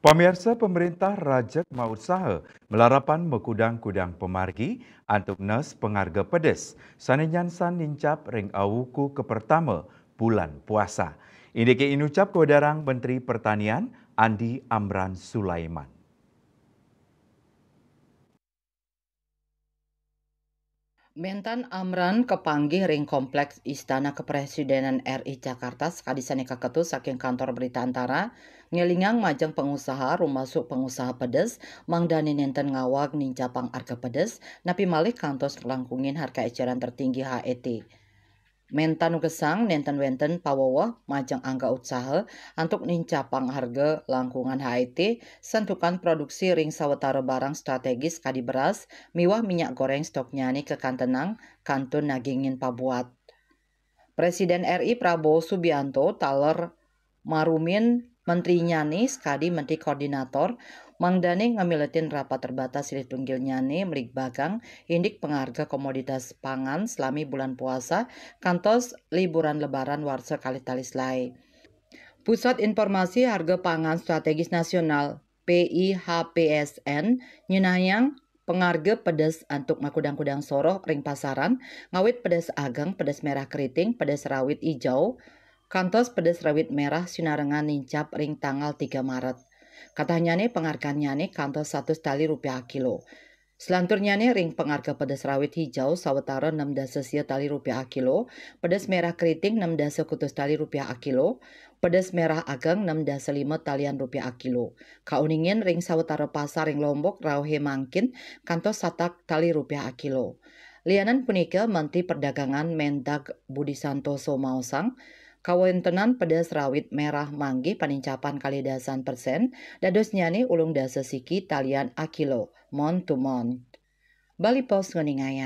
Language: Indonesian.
Pemirsa pemerintah rajak mausaha melarapan mekudang-kudang pemargi untuk nes pengarga pedes. Sanenyansan nincap ring awuku ke pertama bulan puasa. Indike inucap kewadarang Menteri Pertanian Andi Amran Sulaiman. Mentan Amran kepanggih ring kompleks Istana Kepresidenan RI Jakarta sekadisane kaketu saking kantor berita antara ngelingang majeng pengusaha rumasuk pengusaha pedes mangdani nenten ngawag nincapang harga pedes napi malih kantos langkungin harga eceran tertinggi HET. Mentan gesang nenten wenten pawawah majeng angga usaha untuk nincapang harga langkungan HET sentukan produksi ring sawetara barang strategis kadi beras miwah minyak goreng stok nyani ke kantenang kantun nagingin pabuat. Presiden RI Prabowo Subianto taler marumin Menteri Nyani sekadi Menteri Koordinator mangdane ngamiletin rapat terbatas silih tunggil nyani melik bagang indik pengharga komoditas pangan selami bulan puasa kantos liburan lebaran warsa kali talis lai. Pusat Informasi Harga Pangan Strategis Nasional PIHPSN nyenayang pengharga pedas untuk makudang-kudang soroh ring pasaran ngawit pedas ageng, pedas merah keriting, pedas rawit hijau, kantos pedas rawit merah sinarengan nincap ring tanggal 3 Maret. Katanya nih penghargaannya nih kantos 100 tali rupiah kilo. Selanturnya nih ring pengharga pedas rawit hijau sawetara 6 dasa sia tali rupiah kilo, pedas merah keriting 6 dasa kutus tali rupiah kilo, pedas merah ageng 6 dasa 5 talian rupiah kilo. Kauningin ring sawetara pasar ring Lombok rauhe mangkin kantos satak tali rupiah kilo. Lianan punika Menteri Perdagangan Mendag Budi Santoso maosang kawontenan pedas rawit merah manggi panincapan kali dasan persen dados nyani ulung dasa siki talian akilo mon to mon. Bali Post ngeningayan.